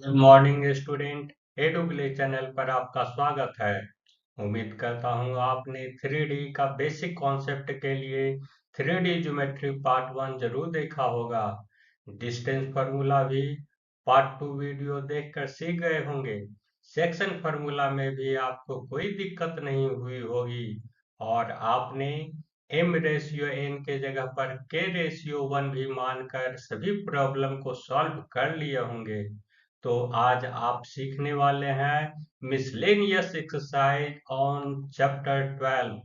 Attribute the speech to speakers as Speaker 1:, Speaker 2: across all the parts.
Speaker 1: Good morning student. Edu play channel पर आपका स्वागत है। उम्मीद करता हूँ आपने 3D का बेसिक कॉन्सेप्ट के लिए 3D ज्योमेट्री पार्ट 1 जरूर देखा होगा। डिस्टेंस फार्मूला भी पार्ट 2 वीडियो देखकर सीख गए होंगे। सेक्शन फार्मूला में भी आपको कोई दिक्कत नहीं हुई होगी और आपने m रेशियो n के जगह पर k रेशियो 1 भी मानकर सभी प्रॉब्लम को सॉल्व कर लिए होंगे। तो आज आप सीखने वाले हैं मिसलेनियस एक्सरसाइज ऑन चैप्टर 12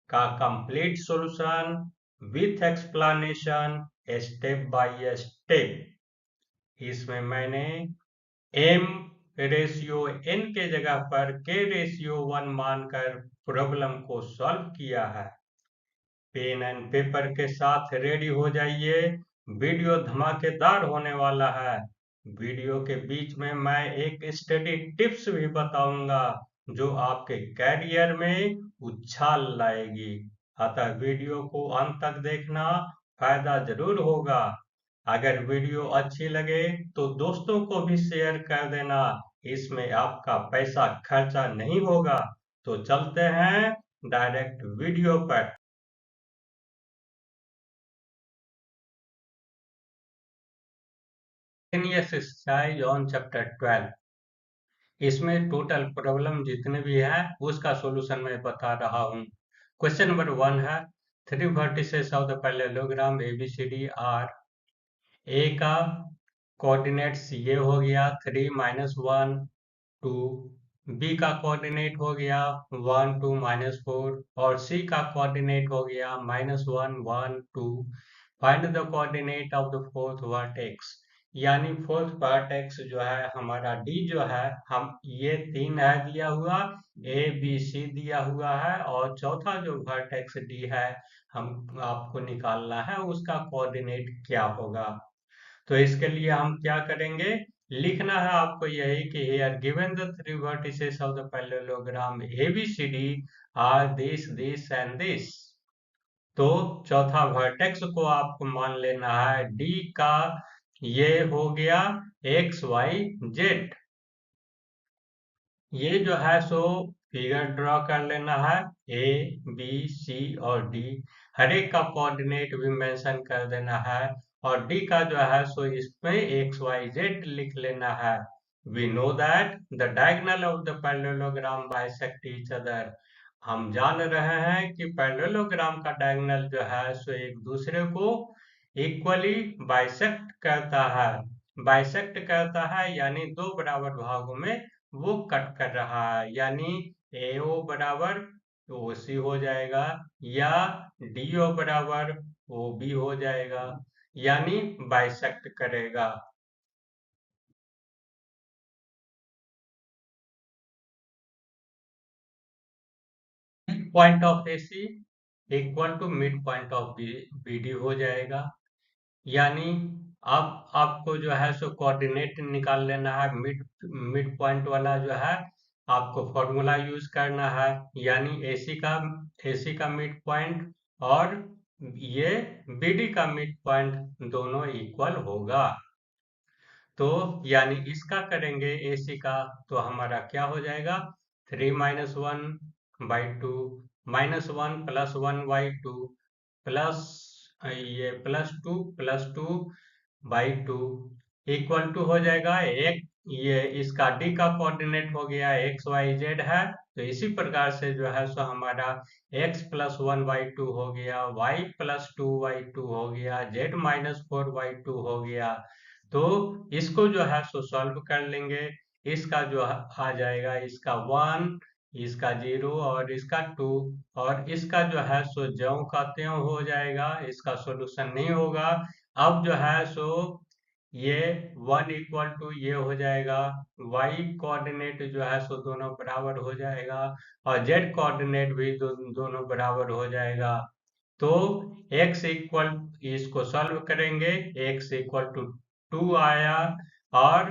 Speaker 1: का complete solution with explanation step by step. इसमें मैंने m रेशियो n के जगह पर k रेशियो 1 मानकर प्रॉब्लम को सॉल्व किया है। पेन एंड पेपर के साथ रेडी हो जाइए, वीडियो धमाकेदार होने वाला है। वीडियो के बीच में मैं एक स्टडी टिप्स भी बताऊंगा जो आपके कैरियर में उछाल लाएगी। अतः वीडियो को अंत तक देखना, फायदा जरूर होगा। अगर वीडियो अच्छी लगे तो दोस्तों को भी शेयर कर देना, इसमें आपका पैसा खर्चा नहीं होगा। तो चलते हैं डायरेक्ट वीडियो पर। Exercise on chapter 12। इसमें टोटल प्रॉब्लम जितने भी है उसका सॉल्यूशन मैं बता रहा हूँ। क्वेश्चन नंबर 1 है, three vertices of the parallelogram ABCD are. A का कोऑर्डिनेट्स ये हो गया 3 -1 2। बी का कोऑर्डिनेट हो गया 1 2 -4 और सी का कोऑर्डिनेट हो गया -1 1 2। Find the coordinate of the fourth vertex. यानी फोर्थ वर्टेक्स जो है हमारा डी जो है, हम ये 3 है दिया हुआ, ABC दिया हुआ है और चौथा जो वर्टेक्स डी है हम आपको निकालना है उसका कोऑर्डिनेट क्या होगा। तो इसके लिए हम क्या करेंगे, लिखना है आपको यही कि here given the three vertices of the parallelogram ABCD are this and this। तो चौथा वर्टेक्स को आपको मान लेना है डी का, ये हो गया XYZ। ये जो है सो फिगर ड्रॉ कर लेना है, A B C और D। हर एक का कोऑर्डिनेट भी मेंशन कर देना है और D का जो है सो इसमें XYZ लिख लेना है। We know that the diagonal of the parallelogram bisect each other। हम जान रहे हैं कि पैरेललोग्राम का डायगोनल जो है सो एक दूसरे को इक्वली बाइसेक्ट करता है। बाइसेक्ट करता है यानी दो बराबर भागों में वो कट कर रहा है, यानी AO बराबर OC हो जाएगा या DO बराबर OB हो जाएगा, यानी बाइसेक्ट करेगा। Point of AC equal to mid point of BD हो जाएगा। यानी अब आपको जो है सो कोऑर्डिनेट निकाल लेना है, मिड मिड पॉइंट वाला जो है आपको फॉर्मूला यूज करना है। यानी AC का मिड पॉइंट और ये BD का मिड पॉइंट दोनों इक्वल होगा। तो यानी इसका करेंगे AC का, तो हमारा क्या हो जाएगा 3 -1/2 -1 + 1/2 प्लस ये +2 इक्वल टू हो जाएगा एक। ये इसका डी का कोऑर्डिनेट हो गया XYZ है, तो इसी प्रकार से जो है सो हमारा x + 1/2 हो गया, y + 2/2 हो गया, z - 4/2 हो गया। तो इसको जो है सो सॉल्व कर लेंगे। इसका जो आ जाएगा, इसका 1, इसका 0 और इसका 2 और इसका जो है सो ज्यों का त्यों हो जाएगा, इसका सॉल्यूशन नहीं होगा। अब जो है सो ये 1 इक्वल टू ये हो जाएगा, y कोऑर्डिनेट जो है सो दोनों बराबर हो जाएगा और z कोऑर्डिनेट भी दोनों बराबर हो जाएगा। तो x इक्वल, इसको सॉल्व करेंगे, x इक्वल टू 2 आया और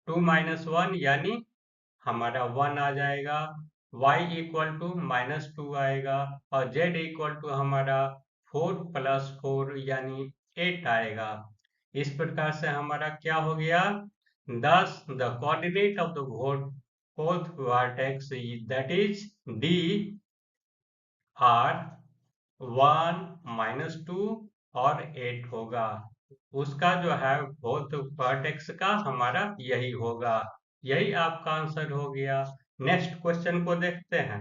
Speaker 1: 2 - 1 यानी हमारा 1 आ जाएगा, y इक्वल टू -2 आएगा और z इक्वल टू हमारा 4 + 4 यानी 8 आएगा। इस प्रकार से हमारा क्या हो गया, Thus, the coordinate of the fourth vertex is, that is D, are 1, -2 और 8 होगा। उसका जो है फोर्थ वर्टेक्स का हमारा यही होगा। यही आपका आंसर हो गया। नेक्स्ट क्वेश्चन को देखते हैं।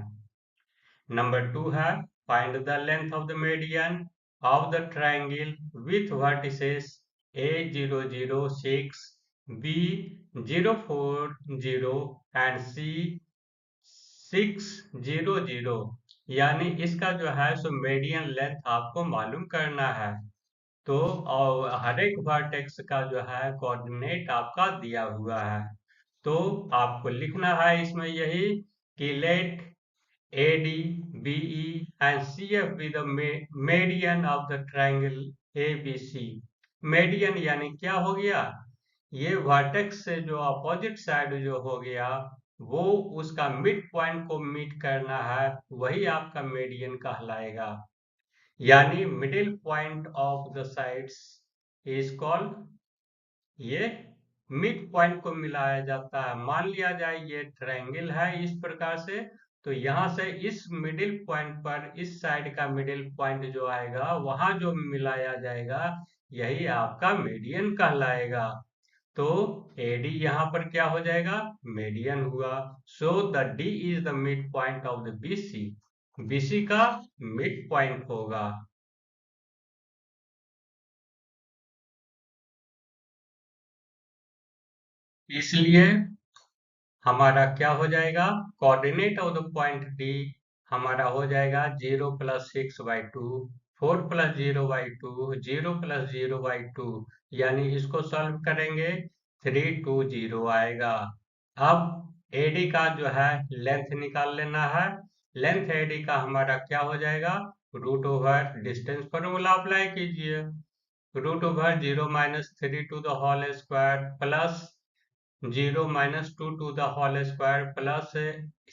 Speaker 1: नंबर 2 है, find the length of the median of the triangle with vertices A006, B040 and C600। यानी इसका जो है सो मीडियन लेंथ आपको मालूम करना है। तो और हर एक वर्टेक्स का जो है कोऑर्डिनेट आपका दिया हुआ है। तो आपको लिखना है इसमें यही कि late AD, BE and CF be the median of the triangle ABC। Median यानी क्या हो गया? ये वर्टेक्स से जो अपोजिट साइड जो हो गया वो उसका मिड पॉइंट को मीट करना है, वही आपका मीडियन कहलाएगा। यानी middle point of the sides is called, ये मिड पॉइंट को मिलाया जाता है। मान लिया जाए ये ट्रायंगल है इस प्रकार से, तो यहाँ से इस मिडिल पॉइंट पर इस साइड का मिडिल पॉइंट जो आएगा वहां जो मिलाया जाएगा यही आपका मीडियन कहलाएगा। तो AD यहाँ पर क्या हो जाएगा? मीडियन हुआ। So the D is the mid point of the BC। BC का मिड पॉइंट होगा। इसलिए हमारा क्या हो जाएगा? Coordinate of the point D हमारा हो जाएगा 0+6/2, 4+0/2, 0+0/2। यानी इसको सॉल्व करेंगे 320 आएगा। अब AD का जो है लेंथ निकाल लेना है। लेंथ AD का हमारा क्या हो जाएगा? √, डिस्टेंस फॉर्मूला अप्लाई कीजिए। √0 -3 to the whole square plus 0 - 2 to the whole square plus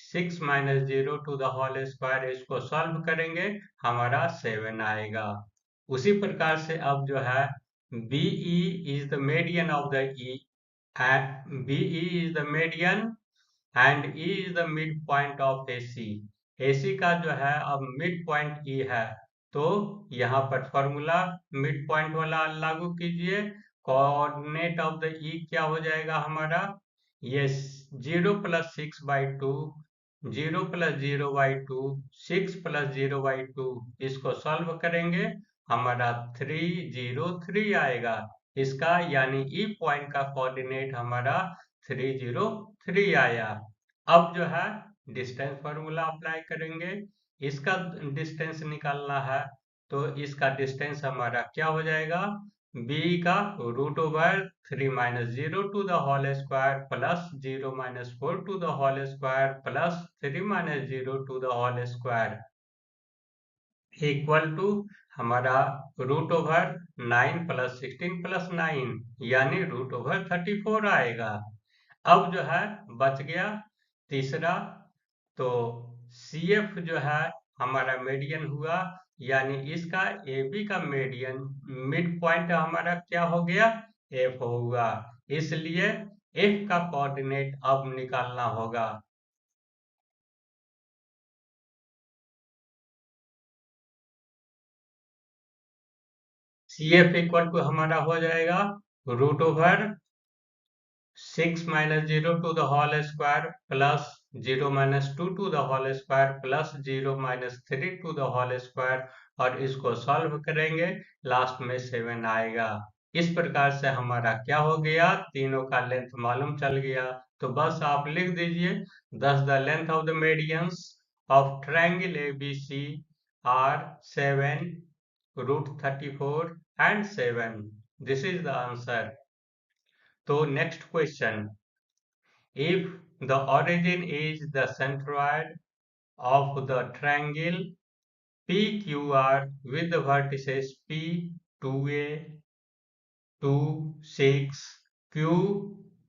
Speaker 1: 6 - 0 to the whole square, इसको सॉल्व करेंगे हमारा 7 आएगा। उसी प्रकार से अब जो है BE is the median of the E, BE is the median and E is the mid point of AC। AC का जो है अब मिड पॉइंट E है, तो यहाँ पर फॉर्मूला मिड पॉइंट वाला लागू कीजिए। कोऑर्डिनेट ऑफ द E क्या हो जाएगा हमारा? ये 0+6/2, 0+0/2, 6+0/2, इसको सॉल्व करेंगे हमारा 303 आएगा इसका। यानी E पॉइंट का कोऑर्डिनेट हमारा 303 आया। अब जो है डिस्टेंस फार्मूला अप्लाई करेंगे, इसका डिस्टेंस निकालना है। तो इसका डिस्टेंस हमारा क्या हो जाएगा? B का √3 - 0 to the whole square plus 0 - 4 to the whole square plus 3 - 0 to the whole square equal to हमारा √9 + 16 + 9 यानी √34 आएगा। अब जो है बच गया तीसरा, तो CF जो है हमारा मीडियन हुआ। यानी इसका AB का मीडियन मिड पॉइंट हमारा क्या हो गया? F होगा। इसलिए F का कोऑर्डिनेट अब निकालना होगा। CF इक्वल टू हमारा हो जाएगा √6 - 0 to the whole square plus 0 - 2 to the whole square plus 0 - 3 to the whole square, और इसको सॉल्व करेंगे लास्ट में 7 आएगा। इस प्रकार से हमारा क्या हो गया? तीनों का लेंथ मालूम चल गया। तो बस आप लिख दीजिए, thus the length of the medians of triangle ABC are 7, √34 and 7। This is the answer. तो next question, if the origin is the centroid of the triangle PQR with the vertices P, 2A, 2, 6, Q,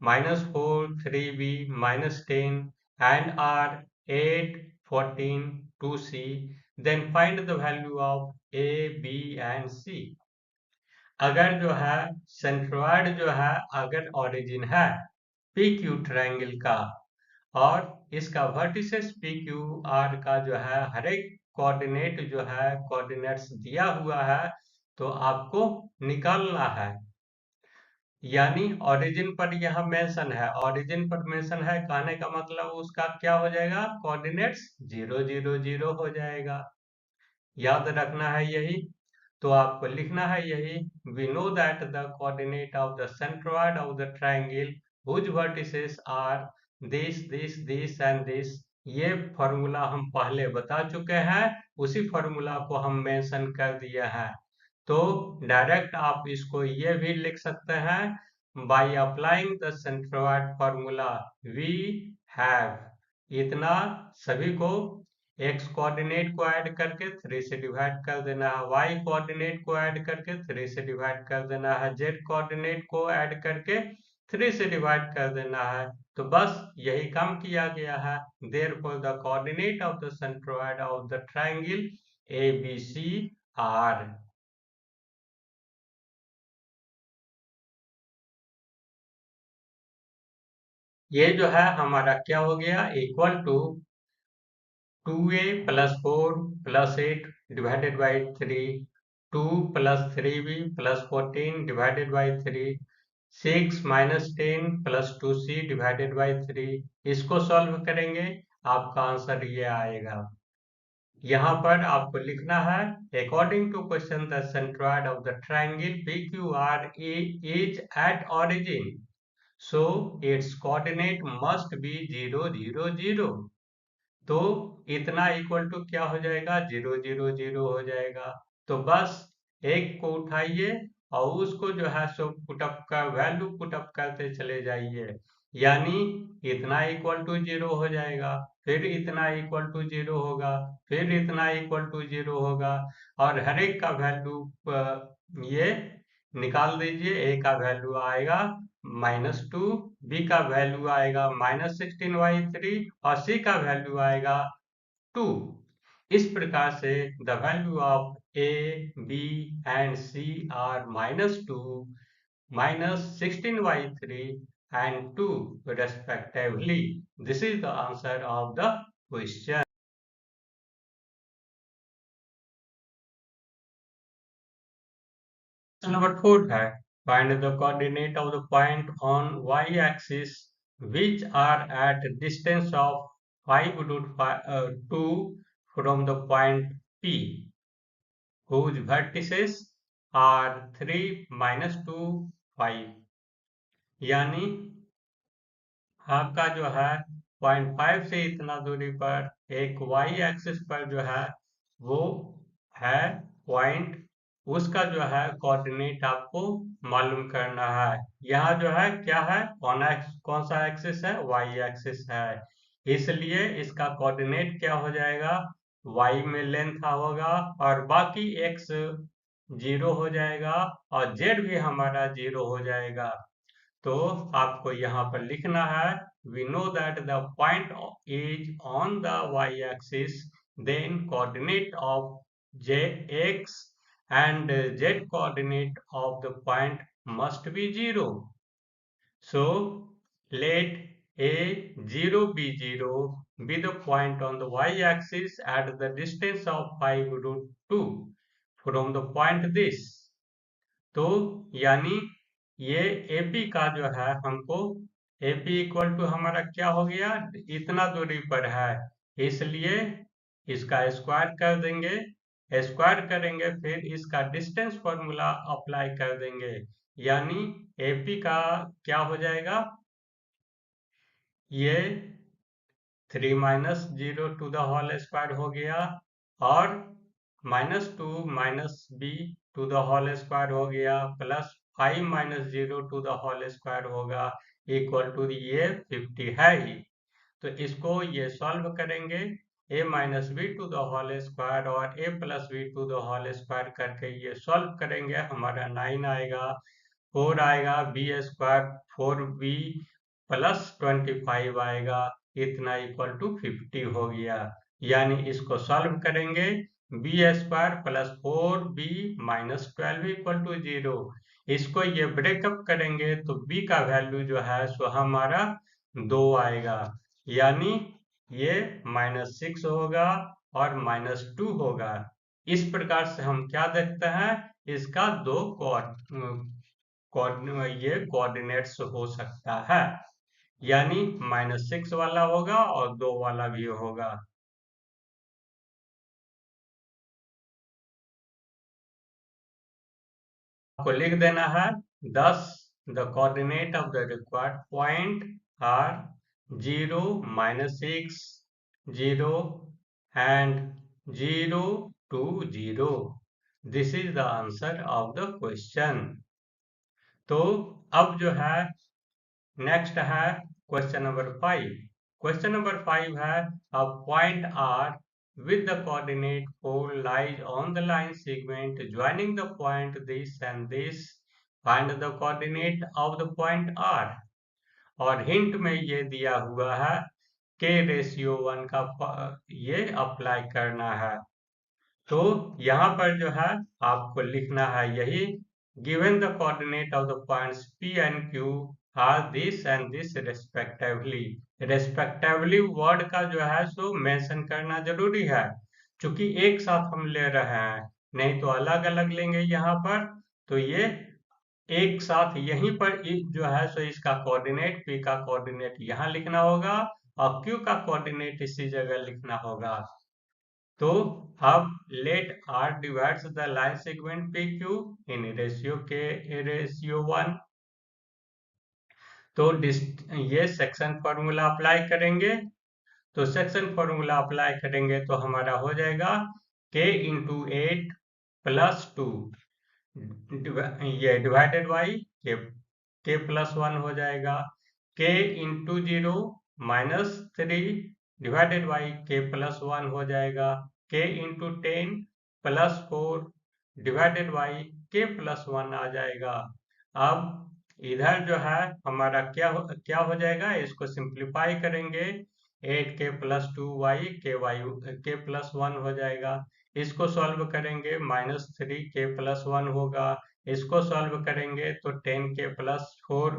Speaker 1: -4, 3B, -10 and R, 8, 14, 2C, then find the value of A, B and C। अगर जो है centroid जो है अगर origin है P Q triangle का और इसका वर्टिसेस पी क्यू आर का जो है हर एक कोऑर्डिनेट जो है कोऑर्डिनेट्स दिया हुआ है तो आपको निकालना है। यानी ओरिजिन पर यहाँ मेंशन है, ओरिजिन पर मेंशन है कहने का मतलब उसका क्या हो जाएगा, कोऑर्डिनेट्स 0 0 0 हो जाएगा। याद रखना है यही, तो आपको लिखना है यही, we know that the coordinate of the centroid of the triangle which vertices are this and this. ये फॉर्मूला हम पहले बता चुके हैं, उसी फॉर्मूला को हम मेंशन कर दिए हैं। तो डायरेक्ट आप इसको ये भी लिख सकते हैं, by applying the centroid formula we have, इतना सभी को x कोऑर्डिनेट को ऐड करके 3 से डिवाइड कर देना है, y कोऑर्डिनेट को ऐड करके 3 से डिवाइड कर देना है, z कोऑर्डिनेट को ऐड करके 3 से डिवाइड कर देना है। तो बस यही काम किया गया है। Therefore the coordinate of the centroid of the triangle ABC are. ये जो है हमारा क्या हो गया, equal to 2a plus 4 plus 8 divided by 3, 2 plus 3b plus 14 divided by 3, 6 minus 10 plus 2c divided by 3। इसको सॉल्व करेंगे आपका आंसर ये आएगा। यहाँ पर आपको लिखना है, according to question the centroid of the triangle PQR is at origin, so its coordinate must be 0 0 0। तो इतना इक्वल टू क्या हो जाएगा, 0 0 0 हो जाएगा। तो बस एक को उठाइए और उसको जो है सो पुटअप का वैल्यू पुटअप करते चले जाइए, यानी इतना इक्वल टू 0 हो जाएगा, फिर इतना इक्वल टू 0 होगा, फिर इतना इक्वल टू 0 होगा, और हर एक का वैल्यू ये निकाल दीजिए। ए का वैल्यू आएगा -2, बी का वैल्यू आएगा -16y3 और सी का वैल्यू आएगा 2। इस प्रकार से the value of A B and C are -2, -16y3 and 2 respectively. This is the answer of the question. Number 4 है, find the coordinate of the point on y-axis which are at distance of 5 root 2 from the point P, whose vertices are 3 -2 5। यानी आपका जो है 0.5 से इतना दूरी पर एक y एक्सिस पर जो है वो है पॉइंट, उसका जो है कोऑर्डिनेट आपको मालूम करना है। यहाँ जो है क्या है, कौन सा एक्सिस है, y एक्सिस है, इसलिए इसका कोऑर्डिनेट क्या हो जाएगा, y में लेंथ होगा और बाकी x 0 हो जाएगा और z भी हमारा 0 हो जाएगा। तो आपको यहाँ पर लिखना है, we know that the point is on the y-axis, then coordinate of x and z coordinate of the point must be 0. So let a0 b0 be the point on the y-axis at the distance of 5 root 2 from the point this। तो यानी ये AP का जो है हमको AP equal to हमारा क्या हो गया, इतना दूरी पर है, इसलिए इसका स्क्वायर कर देंगे, स्क्वायर करेंगे फिर इसका डिस्टेंस फॉर्मूला अप्लाई कर देंगे, यानी AP का क्या हो जाएगा, ये 3 -0 टू द होल स्क्वायर हो गया और -2 b to the whole square हो गया plus 5 -0 to the whole square होगा इक्वल टू ये 50 है ही। तो इसको ये सॉल्व करेंगे, a b to the whole square और a b to the whole square करके ये सॉल्व करेंगे, हमारा 9 आएगा, 4 आएगा, b स्क्वायर 4b प्लस 25 आएगा, इतना इक्वल टू 50 हो गया। यानी इसको सॉल्व करेंगे B square plus 4b minus 12 equal to 0। इसको ये ब्रेकअप करेंगे तो b का वैल्यू जो है सो हमारा 2 आएगा, यानी ये -6 होगा और -2 होगा। इस प्रकार से हम क्या देखते हैं, इसका दो ये कोऑर्डिनेट्स हो सकता है, यानी -6 वाला होगा और 2 वाला भी होगा। आपको लिख देना है 10 the coordinate of the required point are 0, -6, 0 and 0 to 0। This is the answer of the question. तो अब जो है नेक्स्ट है क्वेश्चन नंबर 5। क्वेश्चन नंबर 5 है a point R with the coordinate 4 lies on the line segment joining the point this and this. Find the coordinate of the point R। और hint में ये दिया हुआ है k/1 का ये अप्लाई करना है। तो यहाँ पर जो है आपको लिखना है यही, given the coordinate of the points P and Q are this and this respectively। respectively word का जो है सो मेंशन करना जरूरी है, क्योंकि एक साथ हम ले रहे हैं, नहीं तो अलग अलग लेंगे यहाँ पर। तो ये एक साथ यहीं पर जो है सो इसका कोऑर्डिनेट P का कोऑर्डिनेट यहाँ लिखना होगा और Q का कोऑर्डिनेट इसी जगह लिखना होगा। तो अब late R divides the line segment PQ in ratio K/1। तो ये सेक्शन फॉर्मूला अप्लाई करेंगे, तो सेक्शन फॉर्मूला अप्लाई करेंगे तो हमारा हो जाएगा K इंटू 8 प्लस 2, ये डिवाइडेड बाई K प्लस 1 हो जाएगा। K into 0 -3 divided by K plus 1 हो जाएगा। K into 10 plus 4 divided by K plus 1 आ जाएगा। अब इधर जो है हमारा क्या हो जाएगा, इसको सिंप्लीफाई करेंगे 8K plus 2y K plus 1 हो जाएगा। इसको सॉल्व करेंगे -3K प्लस 1 होगा। इसको सॉल्व करेंगे तो 10K plus 4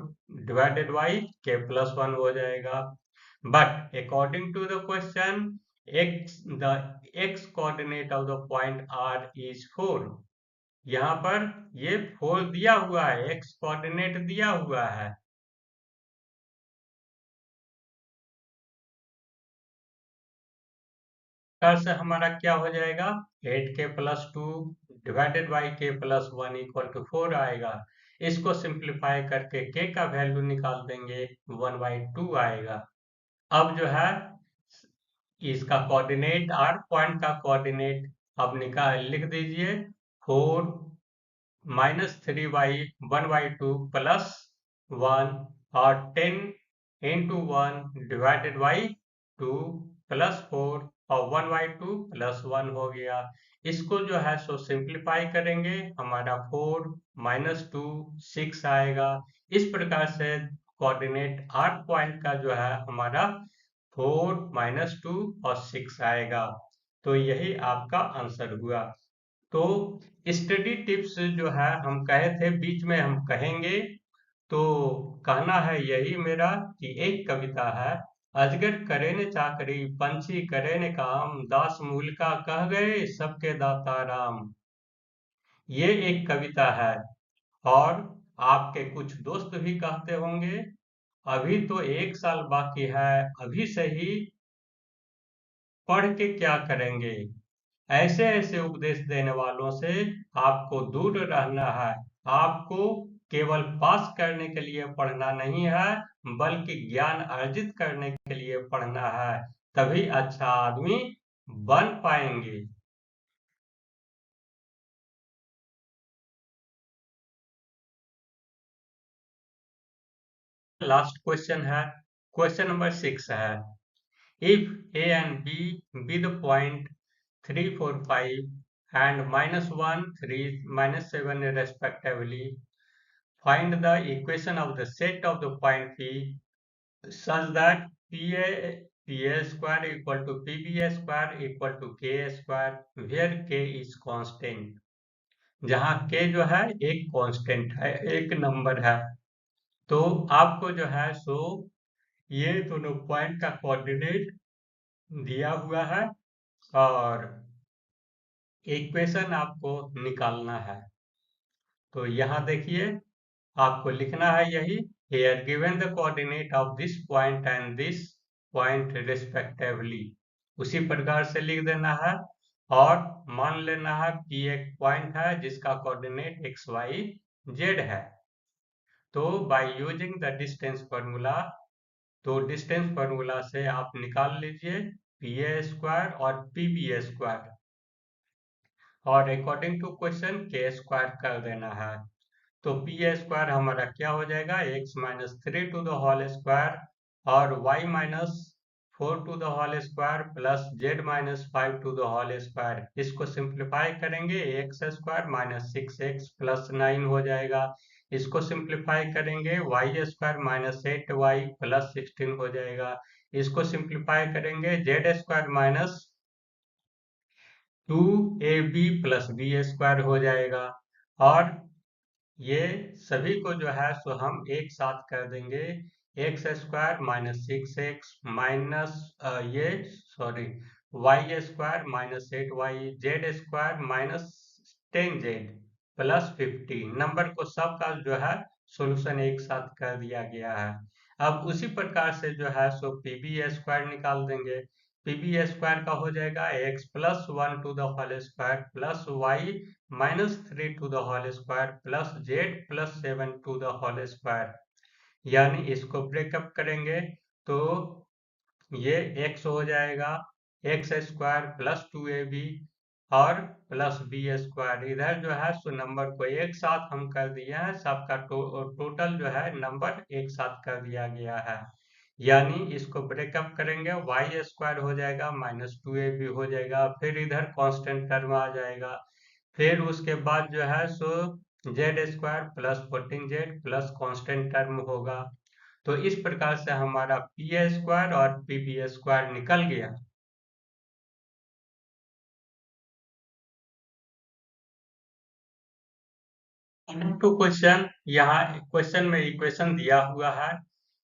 Speaker 1: divided by K plus 1 हो जाएगा। But according to the question the x coordinate of the point R is 4। यहाँ पर ये 4 दिया हुआ है, x कोऑर्डिनेट दिया हुआ है। से हमारा क्या हो जाएगा, 8K plus 2 divided by K plus 1 equal to 4 आएगा। इसको सिंप्लीफाई करके K का वैल्यू निकाल देंगे, 1/2 आएगा। अब जो है इसका कोऑर्डिनेट R पॉइंट का कोऑर्डिनेट अब लिख दीजिए 4 -3/1/2 प्लस 1 और 10 इंटू 1 डिवाइडेड बाई 2 प्लस 4 और 1/2 प्लस 1 हो गया। इसको जो है सो सिंप्लीफाई करेंगे, हमारा 4 -2 6 आएगा। इस प्रकार से कोऑर्डिनेट R पॉइंट का जो है हमारा 4 -2 और 6 आएगा। तो यही आपका आंसर हुआ। तो स्टडी टिप्स जो है हम कहे थे बीच में हम कहेंगे, तो कहना है यही मेरा कि एक कविता है, अजगर करे न चाकरी पंछी करे न काम, दास मूल का कह गए सबके दाता राम। ये एक कविता है और आपके कुछ दोस्त भी कहते होंगे अभी तो 1 साल बाकी है, अभी से ही पढ़ के क्या करेंगे। ऐसे ऐसे उपदेश देने वालों से आपको दूर रहना है। आपको केवल पास करने के लिए पढ़ना नहीं है, बल्कि ज्ञान अर्जित करने के लिए पढ़ना है, तभी अच्छा आदमी बन पाएंगे। लास्ट क्वेश्चन है, क्वेश्चन नंबर 6 है, if A and B be the point 3, 4, 5 and -1, 3, -7 respectively, find the equation of the set of the point P such that PA PA square equal to PB square equal to K square, where K is constant. जहाँ K जो है एक constant है, एक number है, तो आपको जो है सो ये दोनों पॉइंट का कोऑर्डिनेट दिया हुआ है और इक्वेशन आपको निकालना है। तो यहाँ देखिए आपको लिखना है यही, here given the coordinate of this point and this point respectively, उसी प्रकार से लिख देना है और मान लेना है P एक पॉइंट है जिसका कोऑर्डिनेट x y z है। तो by using the distance formula, तो डिस्टेंस फार्मूला से आप निकाल लीजिए PA स्क्वायर और PB स्क्वायर और according to question K square कर देना है। तो पी स्क्वायर हमारा क्या हो जाएगा, x minus 3 to the whole square और y minus 4 to the whole square plus z minus 5 to the whole square. इसको सिंप्लीफाई करेंगे X square minus 6x plus 9 हो जाएगा। इसको सिंप्लीफाई करेंगे y square minus 8y plus 16 हो जाएगा। इसको सिंप्लीफाई करेंगे z square minus 2ab plus B square हो जाएगा। और ये सभी को जो है सो हम एक साथ कर देंगे, x square minus 6x minus ये sorry y square minus 8y z square minus 10z plus 15 number को सबका जो है सॉल्यूशन एक साथ कर दिया गया है। अब उसी प्रकार से जो है सो पीबी स्क्वायर निकाल देंगे। पीबी स्क्वायर का हो जाएगा x plus 1 to the whole square plus Y minus 3 to the whole square plus Z plus 7 to the whole square. यानी इसको ब्रेकअप करेंगे तो ये x हो जाएगा एक्स स्क्वायर प्लस 2ab और प्लस बी स्क्वायर। इधर जो है सो नंबर को एक साथ हम कर दिए हैं, सबका टोटल जो है नंबर एक साथ कर दिया गया है। यानी इसको ब्रेकअप करेंगे वाई स्क्वायर हो जाएगा माइनस 2ab हो जाएगा, फिर इधर कांस्टेंट टर्म आ जाएगा, फिर उसके बाद जो है सो z square plus 14z plus constant term होगा। तो इस प्रकार से हमारा पी स्क्वायर और पीबी स्क्वायर निकल गया। टू क्वेश्चन, यहाँ क्वेश्चन में इक्वेशन दिया हुआ है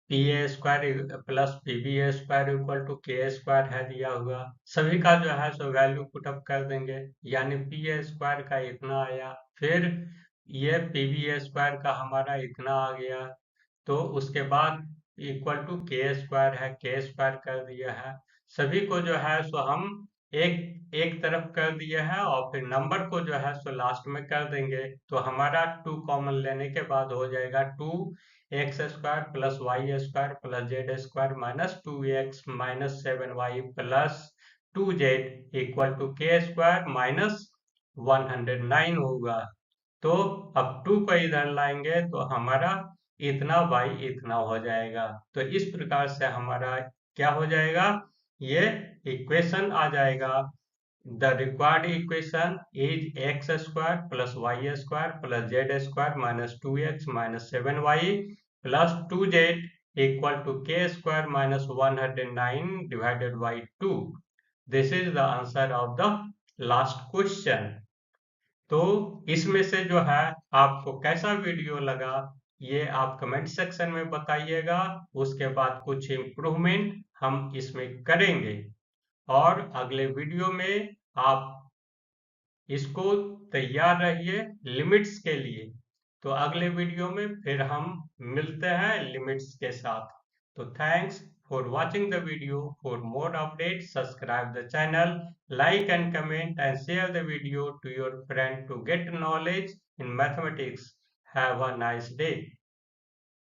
Speaker 1: P A square plus PB square equal to के स्क्वायर है दिया हुआ। सभी का जो है सो वैल्यू पुटअप कर देंगे, यानी पी ए स्क्वायर का इतना आया, फिर ये पीबी स्क्वायर का हमारा इतना आ गया, तो उसके बाद इक्वल टू के स्क्वायर है, के स्क्वायर कर दिया है। सभी को जो है सो हम एक एक तरफ कर दिए हैं और फिर नंबर को जो है सो लास्ट में कर देंगे। तो हमारा 2 कॉमन लेने के बाद हो जाएगा 2x square plus Y square plus Z square minus 2x minus 7y plus 2z equal to के स्क्वायर माइनस 109 होगा। तो अब 2 को इधर लाएंगे तो हमारा इतना बाई इतना हो जाएगा। तो इस प्रकार से हमारा क्या हो जाएगा, ये इक्वेशन आ जाएगा। The required equation is x square plus Y square plus Z square minus 2x minus 7y plus 2z equal to के square minus 109 divided by 2। This is the answer of the last question. तो इसमें से जो है आपको कैसा video लगा ये आप कमेंट सेक्शन में बताइएगा। उसके बाद कुछ इम्प्रूवमेंट हम इसमें करेंगे और अगले वीडियो में आप इसको तैयार रहिए लिमिट्स के लिए। तो अगले वीडियो में फिर हम मिलते हैं लिमिट्स के साथ। तो thanks for watching the video. For more update subscribe the channel, like and comment and share the video to your friend to get knowledge in mathematics. Have a nice day.